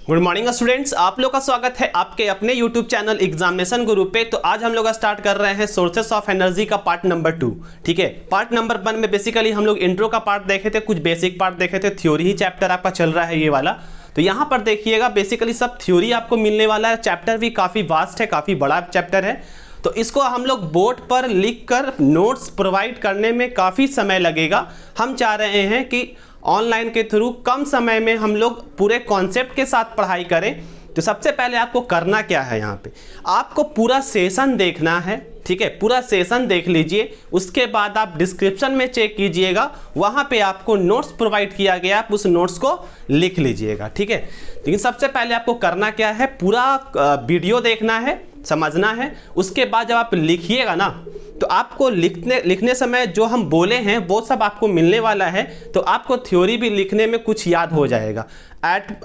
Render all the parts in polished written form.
Good morning students, आप लोग का स्वागत है आपके अपने YouTube चैनल एग्जामिनेशन गुरु पे। तो आज हम लोग स्टार्ट कर रहे हैं सोर्सेस ऑफ एनर्जी का पार्ट नंबर 2। ठीक है, पार्ट नंबर 1 में बेसिकली हम लोग इंट्रो का पार्ट देखे थे, कुछ बेसिक पार्ट देखे थे, थ्योरी ही चैप्टर आपका चल रहा है ये वाला। तो यहाँ पर देखिएगा बेसिकली सब थ्योरी आपको मिलने वाला है। चैप्टर भी काफ़ी वास्ट है, काफ़ी बड़ा चैप्टर है। तो इसको हम लोग बोर्ड पर लिख कर नोट्स प्रोवाइड करने में काफ़ी समय लगेगा। हम चाह रहे हैं कि ऑनलाइन के थ्रू कम समय में हम लोग पूरे कॉन्सेप्ट के साथ पढ़ाई करें। तो सबसे पहले आपको करना क्या है, यहाँ पे आपको पूरा सेशन देखना है। ठीक है, पूरा सेशन देख लीजिए, उसके बाद आप डिस्क्रिप्शन में चेक कीजिएगा, वहाँ पे आपको नोट्स प्रोवाइड किया गया, आप उस नोट्स को लिख लीजिएगा। ठीक है, लेकिन सबसे पहले आपको करना क्या है, पूरा वीडियो देखना है, समझना है। उसके बाद जब आप लिखिएगा ना, तो आपको लिखने समय जो हम बोले हैं वो सब आपको मिलने वाला है। तो आपको थ्योरी भी लिखने में कुछ याद हो जाएगा।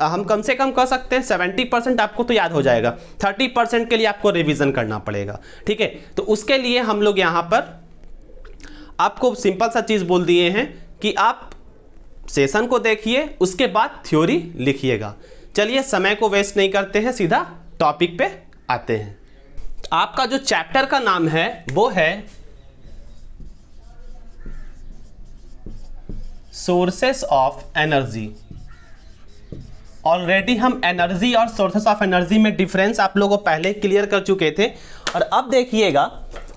हम कम से कम कह सकते हैं 70% आपको तो याद हो जाएगा, 30% के लिए आपको रिवीजन करना पड़ेगा। ठीक है, तो उसके लिए हम लोग यहाँ पर आपको सिंपल सा चीज़ बोल दिए हैं कि आप सेशन को देखिए, उसके बाद थ्योरी लिखिएगा। चलिए समय को वेस्ट नहीं करते हैं, सीधा टॉपिक पे आते हैं। आपका जो चैप्टर का नाम है वो है सोर्सेस ऑफ एनर्जी। ऑलरेडी हम एनर्जी और सोर्सेस ऑफ एनर्जी में डिफरेंस आप लोगों को पहले क्लियर कर चुके थे। और अब देखिएगा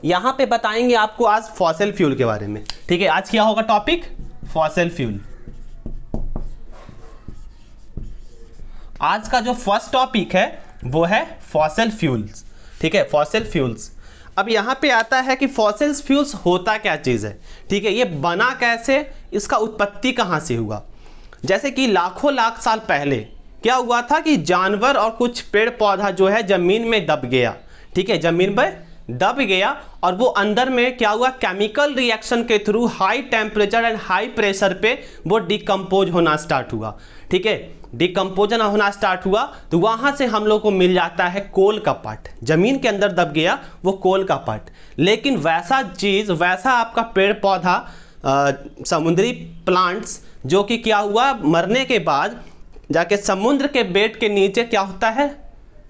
यहां पे बताएंगे आपको आज फॉसिल फ्यूल के बारे में। ठीक है, आज क्या होगा टॉपिक, फॉसिल फ्यूल। आज का जो फर्स्ट टॉपिक है वो है फॉसिल फ्यूल्स। ठीक है, फॉसिल फ्यूल्स। अब यहाँ पे आता है कि फॉसिल फ्यूल्स होता क्या चीज़ है। ठीक है, ये बना कैसे, इसका उत्पत्ति कहाँ से हुआ। जैसे कि लाखों लाख साल पहले क्या हुआ था कि जानवर और कुछ पेड़ पौधा जो है जमीन में दब गया। ठीक है, जमीन में दब गया और वो अंदर में क्या हुआ, केमिकल रिएक्शन के through high temperature and high pressure पे वो डिकम्पोज होना स्टार्ट हुआ। ठीक है, डिकम्पोजन होना स्टार्ट हुआ तो वहाँ से हम लोग को मिल जाता है कोल का पार्ट। जमीन के अंदर दब गया वो कोल का पार्ट। लेकिन वैसा चीज़, वैसा आपका पेड़ पौधा, समुद्री प्लांट्स जो कि क्या हुआ, मरने के बाद जाके समुद्र के बेड के नीचे क्या होता है,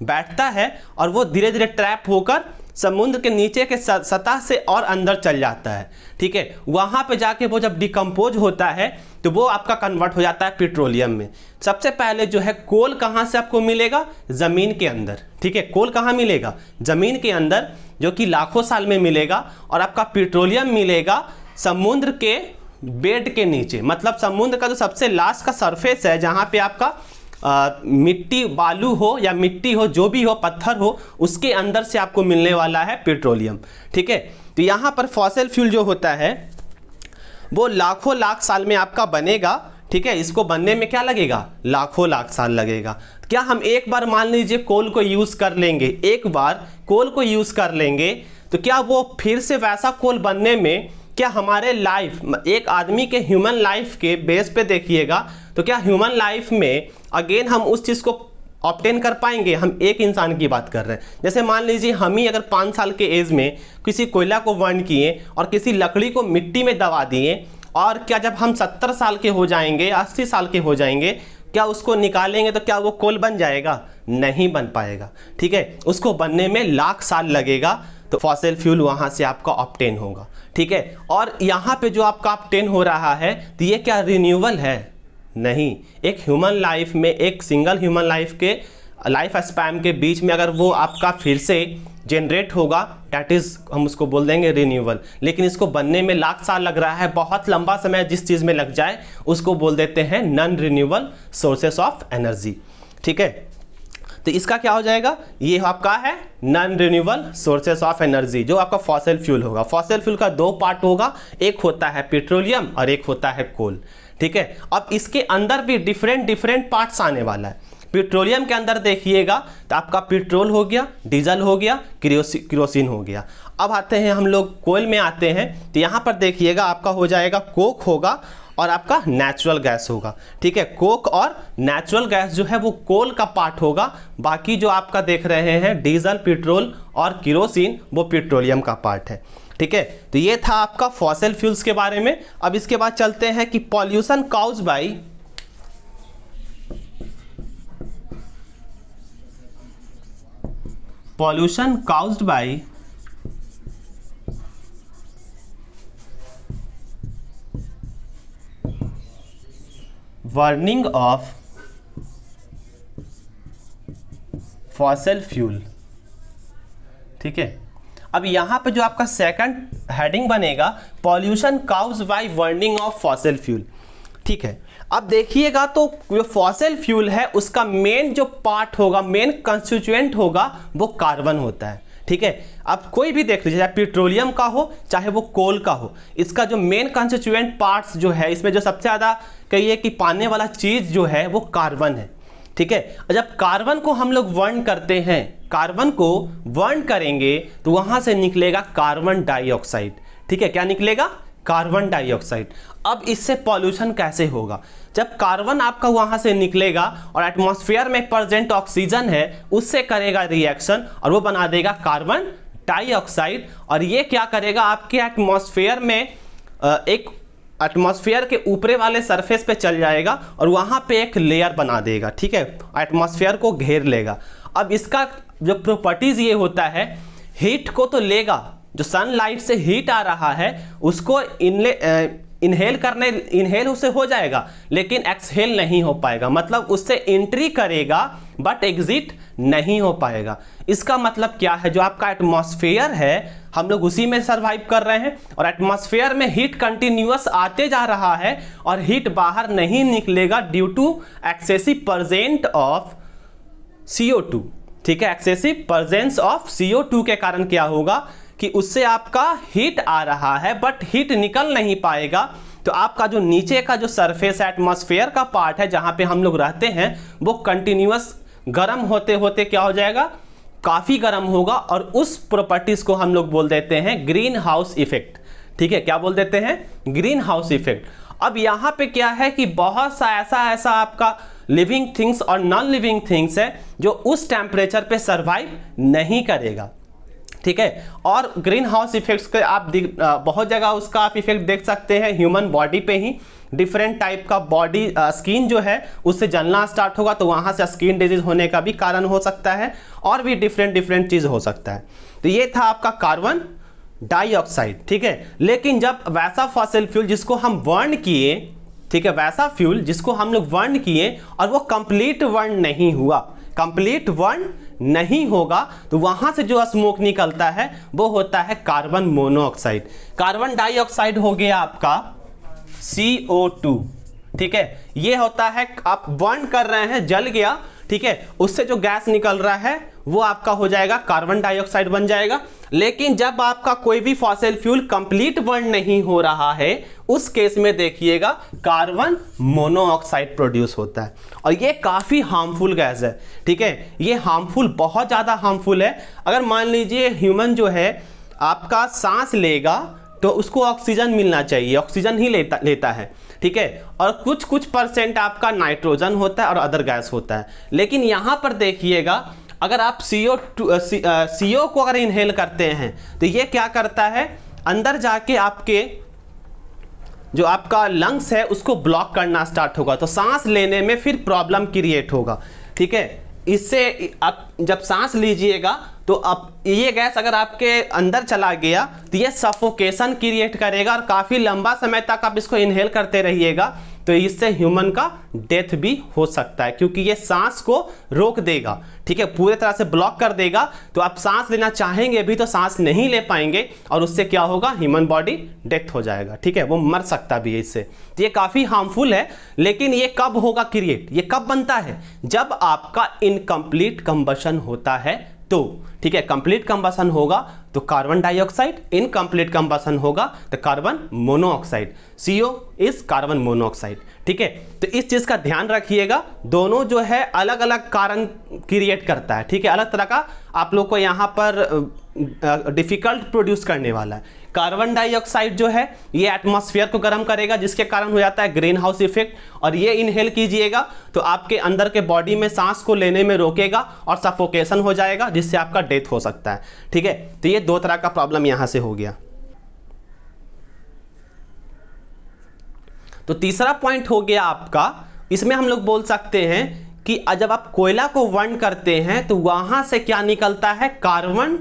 बैठता है और वो धीरे धीरे ट्रैप होकर समुद्र के नीचे के सतह से और अंदर चल जाता है। ठीक है, वहाँ पे जाके वो जब डिकम्पोज होता है तो वो आपका कन्वर्ट हो जाता है पेट्रोलियम में। सबसे पहले जो है कोल कहाँ से आपको मिलेगा, ज़मीन के अंदर। ठीक है, कोल कहाँ मिलेगा, ज़मीन के अंदर, जो कि लाखों साल में मिलेगा। और आपका पेट्रोलियम मिलेगा समुद्र के बेड के नीचे, मतलब समुद्र का जो सबसे लास्ट का सरफेस है, जहाँ पे आपका मिट्टी, बालू हो या मिट्टी हो, जो भी हो, पत्थर हो, उसके अंदर से आपको मिलने वाला है पेट्रोलियम। ठीक है, तो यहाँ पर फॉसिल फ्यूल जो होता है वो लाखों लाख साल में आपका बनेगा। ठीक है, इसको बनने में क्या लगेगा, लाखों लाख साल लगेगा। क्या हम एक बार मान लीजिए कोल को यूज़ कर लेंगे, एक बार कोल को यूज़ कर लेंगे तो क्या वो फिर से वैसा कोल बनने में, क्या हमारे लाइफ, एक आदमी के ह्यूमन लाइफ के बेस पे देखिएगा तो क्या ह्यूमन लाइफ में अगेन हम उस चीज़ को ऑब्टेन कर पाएंगे। हम एक इंसान की बात कर रहे हैं। जैसे मान लीजिए हम ही अगर 5 साल के एज में किसी कोयला को बर्न किए और किसी लकड़ी को मिट्टी में दबा दिए, और क्या जब हम 70 साल के हो जाएंगे, 80 साल के हो जाएंगे, क्या उसको निकालेंगे तो क्या वो कोल बन जाएगा, नहीं बन पाएगा। ठीक है, उसको बनने में लाख साल लगेगा। तो फॉसिल फ्यूल वहाँ से आपका ऑब्टेन होगा। ठीक है, और यहाँ पे जो आपका ऑब्टेन हो रहा है तो ये क्या रिन्यूएबल है, नहीं। एक ह्यूमन लाइफ में, एक सिंगल ह्यूमन लाइफ के लाइफ स्पैन के बीच में अगर वो आपका फिर से जनरेट होगा, डैट इज़ हम उसको बोल देंगे रिन्यूएबल। लेकिन इसको बनने में लाख साल लग रहा है, बहुत लंबा समय जिस चीज़ में लग जाए उसको बोल देते हैं non renewable sources of energy. ठीक है, तो इसका क्या हो जाएगा, ये आपका है non renewable sources of energy, जो आपका फॉसिल फ्यूल होगा। फॉसिल फ्यूल का 2 पार्ट होगा, एक होता है पेट्रोलियम और एक होता है कोल। ठीक है, अब इसके अंदर भी डिफरेंट पार्ट्स आने वाला है। पेट्रोलियम के अंदर देखिएगा तो आपका पेट्रोल हो गया, डीजल हो गया, किरोसिन हो गया। अब आते हैं हम लोग कोल में आते हैं, तो यहाँ पर देखिएगा आपका हो जाएगा कोक होगा और आपका नेचुरल गैस होगा। ठीक है, कोक और नेचुरल गैस जो है वो कोल का पार्ट होगा। बाकी जो आपका देख रहे हैं डीजल, पेट्रोल और किरोसिन, वो पेट्रोलियम का पार्ट है। ठीक है, तो ये था आपका फॉसिल फ्यूल्स के बारे में। अब इसके बाद चलते हैं कि pollution cause by pollution caused by burning of fossil fuel. ठीक है, अब यहां पे जो आपका सेकंड हेडिंग बनेगा pollution caused by burning of fossil fuel. ठीक है, अब देखिएगा तो जो फॉसिल फ्यूल है उसका मेन जो पार्ट होगा, मेन कंस्टिट्यूएंट होगा वो कार्बन होता है। ठीक है, अब कोई भी देख लीजिए, चाहे पेट्रोलियम का हो चाहे वो कोल का हो, इसका जो मेन कंस्टिट्यूएंट पार्ट्स जो है, इसमें जो सबसे ज़्यादा कहिए कि पाने वाला चीज़ जो है वो कार्बन है। ठीक है, जब कार्बन को हम लोग बर्न करते हैं, कार्बन को बर्न करेंगे तो वहां से निकलेगा कार्बन डाइऑक्साइड। ठीक है, क्या निकलेगा? Carbon dioxide. अब इससे पॉल्यूशन कैसे होगा? जब कार्बन आपका वहां से निकलेगा और एटमॉस्फेयर में प्रेजेंट ऑक्सीजन है उससे करेगा रिएक्शन और वो बना देगा कार्बन डाइऑक्साइड, और ये क्या करेगा आपके एटमॉस्फेयर में एक एटमॉस्फेयर के ऊपरी वाले सरफेस पे चल जाएगा और वहां पे एक लेयर बना देगा। ठीक है, एटमॉस्फेयर को घेर लेगा। अब इसका जो प्रॉपर्टीज ये होता है, हीट को तो लेगा, जो सनलाइट से हीट आ रहा है उसको इनहेल उससे हो जाएगा लेकिन एक्सहेल नहीं हो पाएगा, मतलब उससे एंट्री करेगा बट एग्जिट नहीं हो पाएगा। इसका मतलब क्या है? जो आपका एटमॉस्फेयर है हम लोग उसी में सरवाइव कर रहे हैं और एटमॉस्फेयर में हीट कंटिन्यूअस आते जा रहा है और हीट बाहर नहीं निकलेगा due to excessive present of CO2। ठीक है, एक्सेसिव प्रेजेंस ऑफ CO2 के कारण क्या होगा कि उससे आपका हीट आ रहा है बट हीट निकल नहीं पाएगा, तो आपका जो नीचे का जो सरफेस एटमॉस्फेयर का पार्ट है जहां पे हम लोग रहते हैं वो कंटिन्यूअस गर्म होते होते क्या हो जाएगा? काफी गर्म होगा, और उस प्रॉपर्टीज को हम लोग बोल देते हैं ग्रीन हाउस इफेक्ट। ठीक है, क्या बोल देते हैं? Green house effect. अब यहां पे क्या है कि बहुत सा ऐसा आपका लिविंग थिंग्स और नॉन लिविंग थिंग्स है जो उस टेम्परेचर पे सरवाइव नहीं करेगा। ठीक है, और ग्रीन हाउस इफेक्ट्स के आप बहुत जगह उसका आप इफेक्ट देख सकते हैं ह्यूमन बॉडी पे ही। डिफरेंट टाइप का बॉडी स्किन जो है उससे जलना स्टार्ट होगा तो वहां से स्किन डिजीज होने का भी कारण हो सकता है, और भी डिफरेंट चीज हो सकता है। तो ये था आपका कार्बन डाइऑक्साइड। ठीक है, लेकिन जब वैसा फॉसिल फ्यूल जिसको हम बर्न किए, ठीक है, वैसा फ्यूल जिसको हम लोग बर्न किए और वो कंप्लीट बर्न नहीं हुआ, कंप्लीट बर्न नहीं होगा, तो वहां से जो स्मोक निकलता है वो होता है कार्बन मोनोऑक्साइड। कार्बन डाइऑक्साइड हो गया आपका CO2। ठीक है, ये होता है आप बर्न कर रहे हैं, जल गया, ठीक है, उससे जो गैस निकल रहा है वो आपका हो जाएगा कार्बन डाइऑक्साइड बन जाएगा। लेकिन जब आपका कोई भी फॉसिल फ्यूल कंप्लीट बर्न नहीं हो रहा है उस केस में देखिएगा कार्बन मोनोऑक्साइड प्रोड्यूस होता है, और ये काफी हार्मफुल गैस है। ठीक है, ये हार्मफुल, बहुत ज्यादा हार्मफुल है। अगर मान लीजिए ह्यूमन जो है आपका सांस लेगा तो उसको ऑक्सीजन मिलना चाहिए, ऑक्सीजन ही लेता है। ठीक है, और कुछ परसेंट आपका नाइट्रोजन होता है और अदर गैस होता है। लेकिन यहां पर देखिएगा अगर आप CO को अगर इनहेल करते हैं तो ये क्या करता है, अंदर जाके आपके जो आपका लंग्स है उसको ब्लॉक करना स्टार्ट होगा, तो सांस लेने में फिर प्रॉब्लम क्रिएट होगा। ठीक है, इससे आप जब सांस लीजिएगा तो अब ये गैस अगर आपके अंदर चला गया तो ये सफोकेशन क्रिएट करेगा, और काफ़ी लंबा समय तक आप इसको इनहेल करते रहिएगा तो इससे ह्यूमन का डेथ भी हो सकता है, क्योंकि ये सांस को रोक देगा। ठीक है, पूरी तरह से ब्लॉक कर देगा, तो आप सांस लेना चाहेंगे भी तो सांस नहीं ले पाएंगे और उससे क्या होगा, ह्यूमन बॉडी डेथ हो जाएगा। ठीक है, वो मर सकता भी है इससे। तो ये काफ़ी हार्मफुल है। लेकिन ये कब होगा क्रिएट, ये कब बनता है? जब आपका इनकम्प्लीट कंबशन होता है तो। ठीक है, कंप्लीट कंबशन होगा तो कार्बन डाइऑक्साइड, इनकम्प्लीट कंबशन होगा तो carbon monoxide. CO is carbon monoxide. ठीक है, तो इस चीज का ध्यान रखिएगा, दोनों जो है अलग अलग कारण क्रिएट करता है। ठीक है, अलग तरह का आप लोग को यहाँ पर डिफिकल्ट प्रोड्यूस करने वाला है। कार्बन डाइऑक्साइड जो है ये एटमॉस्फेयर को गर्म करेगा जिसके कारण हो जाता है ग्रीन हाउस इफेक्ट, और ये इनहेल कीजिएगा तो आपके अंदर के बॉडी में सांस को लेने में रोकेगा और सफोकेशन हो जाएगा जिससे आपका डेथ हो सकता है। ठीक है, तो ये दो तरह का प्रॉब्लम यहां से हो गया। तो तीसरा पॉइंट हो गया आपका, इसमें हम लोग बोल सकते हैं कि जब आप कोयला को बर्न करते हैं तो वहां से क्या निकलता है, कार्बन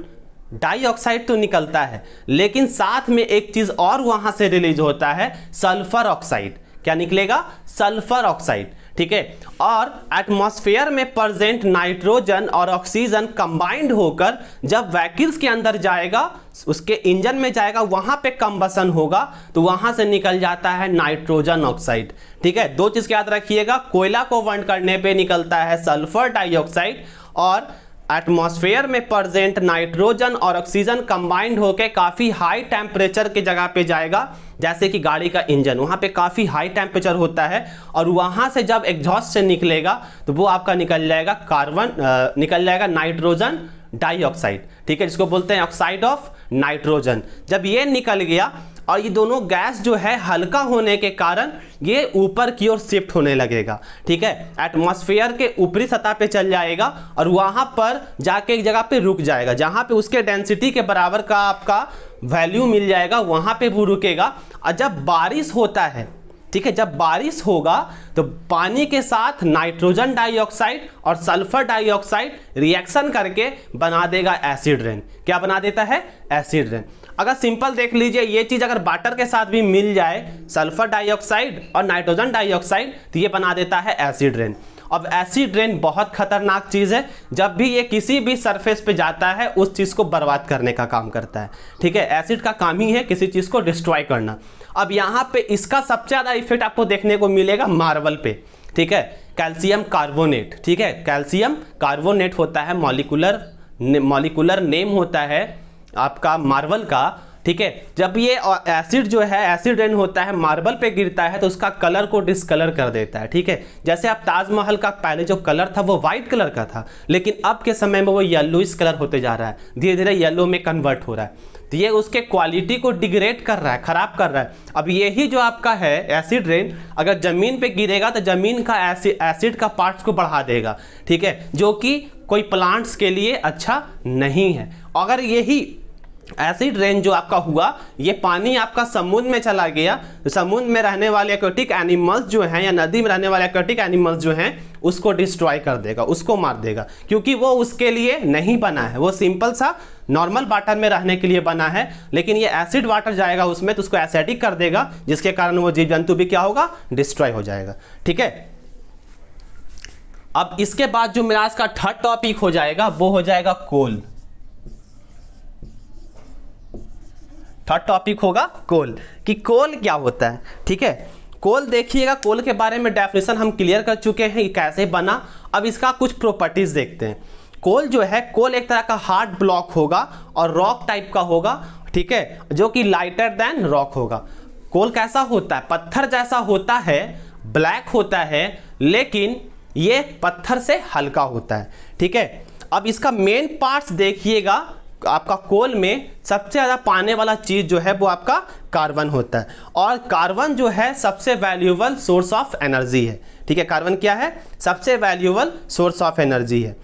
डाइऑक्साइड तो निकलता है, लेकिन साथ में एक चीज और वहां से रिलीज होता है, सल्फर ऑक्साइड। क्या निकलेगा, सल्फर ऑक्साइड, ठीक है। और एटमॉस्फेयर में प्रेजेंट नाइट्रोजन और ऑक्सीजन कंबाइंड होकर जब व्हीकल्स के अंदर जाएगा, उसके इंजन में जाएगा, वहां पे कंबसन होगा तो वहां से निकल जाता है नाइट्रोजन ऑक्साइड, ठीक है। दो चीज याद रखिएगा, कोयला को बर्न करने पे निकलता है सल्फर डाइऑक्साइड, और एटमॉस्फेयर में प्रेजेंट नाइट्रोजन और ऑक्सीजन कंबाइंड होकर काफी हाई टेम्परेचर की जगह पे जाएगा, जैसे कि गाड़ी का इंजन, वहां पे काफी हाई टेम्परेचर होता है, और वहां से जब एग्जॉस्ट से निकलेगा तो वो आपका निकल जाएगा निकल जाएगा नाइट्रोजन डाइऑक्साइड, ठीक है, जिसको बोलते हैं ऑक्साइड ऑफ नाइट्रोजन। जब ये निकल गया और ये दोनों गैस जो है हल्का होने के कारण ये ऊपर की ओर शिफ्ट होने लगेगा, ठीक है, एटमॉस्फेयर के ऊपरी सतह पे चल जाएगा और वहां पर जाके एक जगह पे रुक जाएगा, जहां पे उसके डेंसिटी के बराबर का आपका वैल्यू मिल जाएगा, वहां पे वो रुकेगा। और जब बारिश होता है, ठीक है, जब बारिश होगा तो पानी के साथ नाइट्रोजन डाइऑक्साइड और सल्फर डाइऑक्साइड रिएक्शन करके बना देगा एसिड रेन। क्या बना देता है, एसिड रेन। अगर सिंपल देख लीजिए, ये चीज अगर वाटर के साथ भी मिल जाए, सल्फर डाइऑक्साइड और नाइट्रोजन डाइऑक्साइड, तो ये बना देता है एसिड रेन। अब एसिड रेन बहुत खतरनाक चीज है, जब भी ये किसी भी सरफेस पे जाता है उस चीज को बर्बाद करने का काम करता है, ठीक है। एसिड का काम ही है किसी चीज को डिस्ट्रॉय करना। अब यहाँ पे इसका सबसे ज्यादा इफेक्ट आपको देखने को मिलेगा मार्बल पे, ठीक है, कैल्शियम कार्बोनेट, ठीक है, कैल्शियम कार्बोनेट होता है, मॉलिक्यूलर नेम होता है आपका मार्बल का, ठीक है। जब ये एसिड जो है, एसिड रेन होता है, मार्बल पे गिरता है तो उसका कलर को डिसकलर कर देता है, ठीक है। जैसे आप ताजमहल का पहले जो कलर था वो व्हाइट कलर का था, लेकिन अब के समय में वो येलोइश कलर होते जा रहा है, धीरे धीरे येलो में कन्वर्ट हो रहा है, तो ये उसके क्वालिटी को डिग्रेड कर रहा है, खराब कर रहा है। अब यही जो आपका है एसिड रेन, अगर जमीन पे गिरेगा तो जमीन का एसिड का पार्ट्स को बढ़ा देगा, ठीक है, जो कि कोई प्लांट्स के लिए अच्छा नहीं है। अगर यही एसिड रेन जो आपका हुआ, ये पानी आपका समुद्र में चला गया, तो समुद्र में रहने वाले एक्वेटिक एनिमल्स जो हैं या नदी में रहने वाले एक्वेटिक एनिमल्स जो हैं उसको डिस्ट्रॉय कर देगा, उसको मार देगा, क्योंकि वो उसके लिए नहीं बना है, वो सिंपल सा नॉर्मल वाटर में रहने के लिए बना है। लेकिन ये एसिड वाटर जाएगा उसमें तो उसको एसिडिक कर देगा, जिसके कारण वो जीव जंतु भी क्या होगा, डिस्ट्रॉय हो जाएगा, ठीक है। अब इसके बाद जो मेरा आज का थर्ड टॉपिक हो जाएगा वो हो जाएगा कोल। थर्ड टॉपिक होगा कोल, कि कोल क्या होता है, ठीक है। कोल देखिएगा, कोल के बारे में डेफिनेशन हम क्लियर कर चुके हैं, कैसे बना। अब इसका कुछ प्रॉपर्टीज देखते हैं। कोल जो है, कोल एक तरह का हार्ड ब्लॉक होगा और रॉक टाइप का होगा, ठीक है, जो कि लाइटर देन रॉक होगा। कोल कैसा होता है, पत्थर जैसा होता है, ब्लैक होता है, लेकिन ये पत्थर से हल्का होता है, ठीक है। अब इसका मेन पार्ट्स देखिएगा, आपका कोल में सबसे ज़्यादा पाने वाला चीज़ जो है वो आपका कार्बन होता है, और कार्बन जो है सबसे वैल्यूएबल सोर्स ऑफ एनर्जी है, ठीक है। कार्बन क्या है, सबसे वैल्यूएबल सोर्स ऑफ एनर्जी है।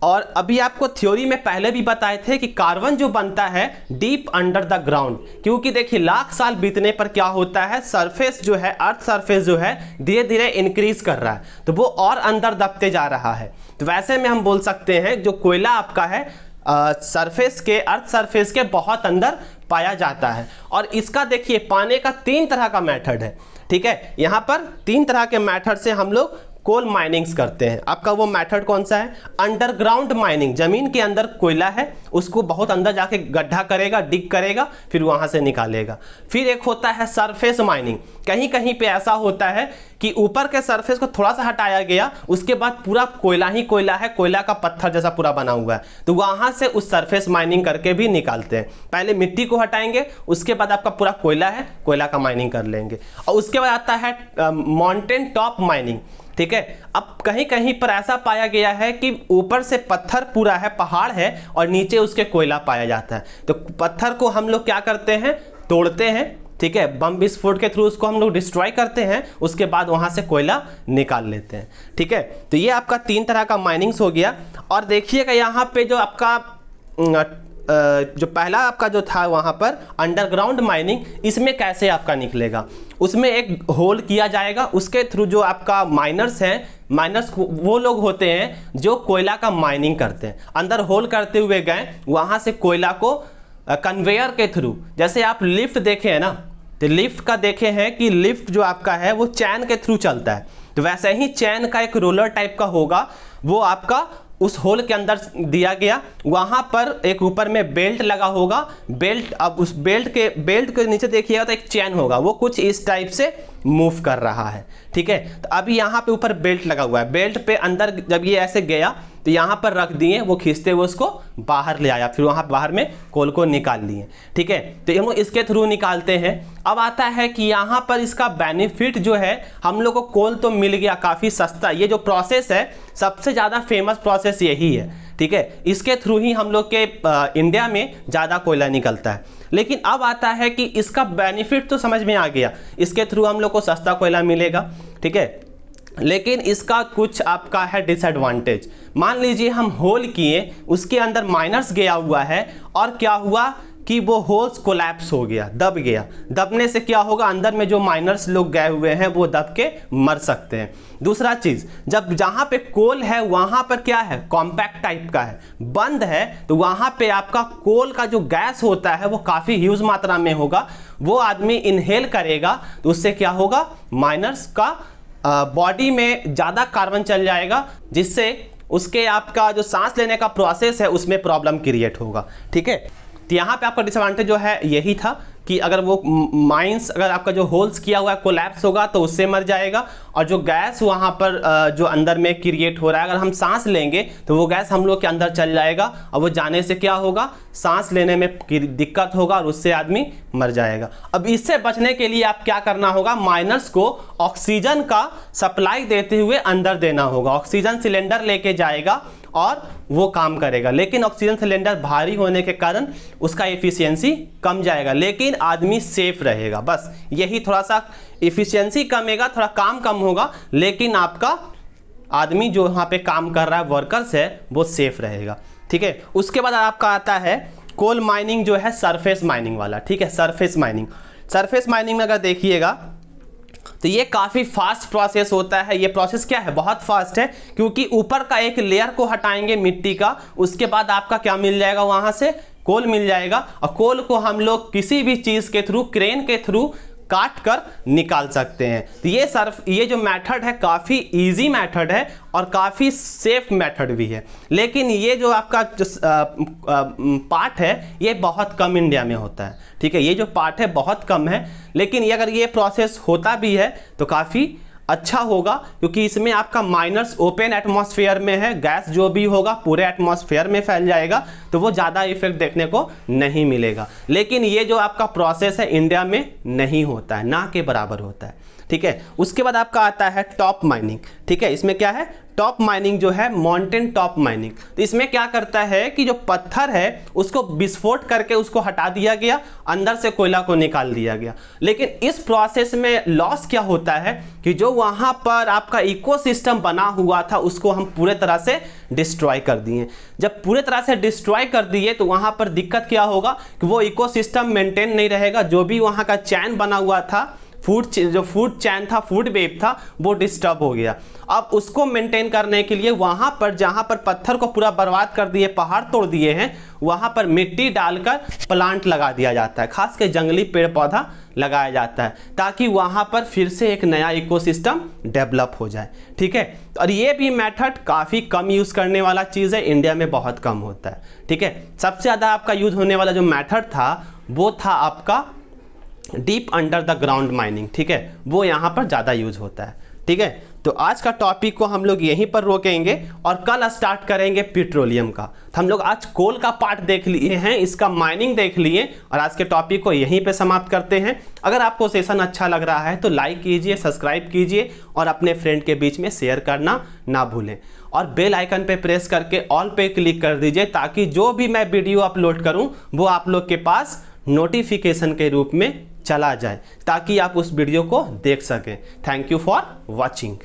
और अभी आपको थ्योरी में पहले भी बताए थे कि कार्बन जो बनता है डीप अंडर द ग्राउंड, क्योंकि देखिए लाख साल बीतने पर क्या होता है, सरफेस जो है, अर्थ सरफेस जो है धीरे धीरे इंक्रीज कर रहा है, तो वो और अंदर दबते जा रहा है। तो वैसे में हम बोल सकते हैं जो कोयला आपका है सरफेस के, अर्थ सरफेस के बहुत अंदर पाया जाता है। और इसका देखिए पाने का 3 तरह का मेथड है, ठीक है। यहाँ पर 3 तरह के मेथड से हम लोग कोल माइनिंग्स करते हैं। आपका वो मेथड कौन सा है, अंडरग्राउंड माइनिंग, जमीन के अंदर कोयला है, उसको बहुत अंदर जाके गड्ढा करेगा, डिग करेगा, फिर वहां से निकालेगा। फिर एक होता है सरफेस माइनिंग, कहीं कहीं पे ऐसा होता है कि ऊपर के सरफेस को थोड़ा सा हटाया गया, उसके बाद पूरा कोयला ही कोयला है, कोयला का पत्थर जैसा पूरा बना हुआ है, तो वहां से उस सरफेस माइनिंग करके भी निकालते हैं। पहले मिट्टी को हटाएंगे, उसके बाद आपका पूरा कोयला है, कोयला का माइनिंग कर लेंगे। और उसके बाद आता है माउंटेन टॉप माइनिंग, ठीक है। अब कहीं कहीं पर ऐसा पाया गया है कि ऊपर से पत्थर पूरा है, पहाड़ है, और नीचे उसके कोयला पाया जाता है, तो पत्थर को हम लोग क्या करते हैं, तोड़ते हैं, ठीक है, बम विस्फोट के थ्रू उसको हम लोग डिस्ट्रॉय करते हैं, उसके बाद वहां से कोयला निकाल लेते हैं, ठीक है। तो ये आपका 3 तरह का माइनिंग्स हो गया। और देखिएगा यहाँ पे जो आपका जो पहला आपका जो था वहाँ पर अंडरग्राउंड माइनिंग, इसमें कैसे आपका निकलेगा, उसमें एक होल किया जाएगा, उसके थ्रू जो आपका माइनर्स हैं, माइनर्स वो लोग होते हैं जो कोयला का माइनिंग करते हैं, अंदर होल करते हुए गए, वहाँ से कोयला को कन्वेयर के थ्रू, जैसे आप लिफ्ट देखे हैं ना, तो लिफ्ट का देखे हैं कि लिफ्ट जो आपका है वो चैन के थ्रू चलता है, तो वैसे ही चैन का एक रोलर टाइप का होगा, वो आपका उस होल के अंदर दिया गया, वहाँ पर एक ऊपर में बेल्ट लगा होगा, बेल्ट, अब उस बेल्ट के नीचे देखिएगा तो एक चैन होगा, वो कुछ इस टाइप से मूव कर रहा है, ठीक है। तो अभी यहाँ पे ऊपर बेल्ट लगा हुआ है, बेल्ट पे अंदर जब ये ऐसे गया तो यहाँ पर रख दिए, वो खींचते हुए उसको बाहर ले आया, फिर वहाँ बाहर में कोल को निकाल लिए, ठीक है। तो हम लोग इसके थ्रू निकालते हैं। अब आता है कि यहाँ पर इसका बेनिफिट जो है, हम लोग को कोल तो मिल गया काफ़ी सस्ता, ये जो प्रोसेस है सबसे ज़्यादा फेमस प्रोसेस यही है, ठीक है, इसके थ्रू ही हम लोग के इंडिया में ज़्यादा कोयला निकलता है। लेकिन अब आता है कि इसका बेनिफिट तो समझ में आ गया, इसके थ्रू हम लोग को सस्ता कोयला मिलेगा, ठीक है, लेकिन इसका कुछ आपका है डिसएडवांटेज। मान लीजिए हम होल किए, उसके अंदर माइनर्स गया हुआ है, और क्या हुआ कि वो होल्स कोलैप्स हो गया, दब गया, दबने से क्या होगा, अंदर में जो माइनर्स लोग गए हुए हैं वो दब के मर सकते हैं। दूसरा चीज, जब जहां पे कोल है वहां पर क्या है, कॉम्पैक्ट टाइप का है, बंद है, तो वहां पे आपका कोल का जो गैस होता है वो काफी ह्यूज मात्रा में होगा, वो आदमी इनहेल करेगा तो उससे क्या होगा, माइनर्स का बॉडी में ज़्यादा कार्बन चल जाएगा, जिससे उसके आपका जो सांस लेने का प्रोसेस है उसमें प्रॉब्लम क्रिएट होगा, ठीक है। तो यहाँ पे आपका डिसएडवांटेज जो है यही था कि अगर वो माइंस, अगर आपका जो होल्स किया हुआ है कोलैप्स होगा तो उससे मर जाएगा, और जो गैस वहाँ पर जो अंदर में क्रिएट हो रहा है, अगर हम सांस लेंगे तो वो गैस हम लोग के अंदर चल जाएगा, और वो जाने से क्या होगा, सांस लेने में दिक्कत होगा और उससे आदमी मर जाएगा। अब इससे बचने के लिए आप क्या करना होगा, माइनर्स को ऑक्सीजन का सप्लाई देते हुए अंदर देना होगा, ऑक्सीजन सिलेंडर लेके जाएगा और वो काम करेगा, लेकिन ऑक्सीजन सिलेंडर भारी होने के कारण उसका एफिशिएंसी कम जाएगा, लेकिन आदमी सेफ रहेगा, बस यही, थोड़ा सा एफिशिएंसी कमेगा, थोड़ा काम कम होगा, लेकिन आपका आदमी जो वहाँ पे काम कर रहा है, वर्कर्स है, वो सेफ रहेगा, ठीक है। उसके बाद आपका आता है कोल माइनिंग जो है सरफेस माइनिंग वाला, ठीक है, सरफेस माइनिंग। सरफेस माइनिंग में अगर देखिएगा तो ये काफ़ी फास्ट प्रोसेस होता है। ये प्रोसेस क्या है, बहुत फास्ट है, क्योंकि ऊपर का एक लेयर को हटाएंगे मिट्टी का, उसके बाद आपका क्या मिल जाएगा, वहाँ से कोल मिल जाएगा, और कोल को हम लोग किसी भी चीज़ के थ्रू, क्रेन के थ्रू काट कर निकाल सकते हैं। तो ये जो मेथड है काफ़ी इजी मेथड है और काफ़ी सेफ मेथड भी है, लेकिन ये जो आपका जो पार्ट है ये बहुत कम इंडिया में होता है, ठीक है, ये जो पार्ट है बहुत कम है, लेकिन अगर ये प्रोसेस होता भी है तो काफ़ी अच्छा होगा, क्योंकि इसमें आपका माइनर्स ओपन एटमॉस्फेयर में है, गैस जो भी होगा पूरे एटमॉस्फेयर में फैल जाएगा, तो वो ज़्यादा इफेक्ट देखने को नहीं मिलेगा। लेकिन ये जो आपका प्रोसेस है इंडिया में नहीं होता है, ना के बराबर होता है, ठीक है। उसके बाद आपका आता है टॉप माइनिंग, ठीक है, इसमें क्या है, टॉप माइनिंग जो है माउंटेन टॉप माइनिंग। तो इसमें क्या करता है कि जो पत्थर है उसको विस्फोट करके उसको हटा दिया गया, अंदर से कोयला को निकाल दिया गया, लेकिन इस प्रोसेस में लॉस क्या होता है कि जो वहाँ पर आपका इकोसिस्टम बना हुआ था उसको हम पूरे तरह से डिस्ट्रॉय कर दिए। जब पूरे तरह से डिस्ट्रॉय कर दिए तो वहाँ पर दिक्कत क्या होगा कि वो इकोसिस्टम मेंटेन नहीं रहेगा, जो भी वहाँ का चैन बना हुआ था, जो फूड चैन था, फूड वेब था, वो डिस्टर्ब हो गया। अब उसको मेंटेन करने के लिए वहाँ पर जहाँ पर पत्थर को पूरा बर्बाद कर दिए, पहाड़ तोड़ दिए हैं, वहाँ पर मिट्टी डालकर प्लांट लगा दिया जाता है, खास कर जंगली पेड़ पौधा लगाया जाता है, ताकि वहाँ पर फिर से एक नया इकोसिस्टम डेवलप हो जाए, ठीक है। और ये भी मेथड काफ़ी कम यूज़ करने वाला चीज़ है, इंडिया में बहुत कम होता है, ठीक है। सबसे ज़्यादा आपका यूज़ होने वाला जो मेथड था वो था आपका deep under the ground mining, ठीक है, वो यहाँ पर ज़्यादा यूज होता है, ठीक है। तो आज का टॉपिक को हम लोग यहीं पर रोकेंगे और कल स्टार्ट करेंगे पेट्रोलियम का। तो हम लोग आज कोल का पार्ट देख लिए हैं, इसका माइनिंग देख लिए, और आज के टॉपिक को यहीं पे समाप्त करते हैं। अगर आपको सेशन अच्छा लग रहा है तो लाइक कीजिए, सब्सक्राइब कीजिए और अपने फ्रेंड के बीच में शेयर करना ना भूलें, और बेल आइकन पे प्रेस करके ऑल पे क्लिक कर दीजिए, ताकि जो भी मैं वीडियो अपलोड करूँ वो आप लोग के पास नोटिफिकेशन के रूप में चला जाए, ताकि आप उस वीडियो को देख सकें। Thank you for watching.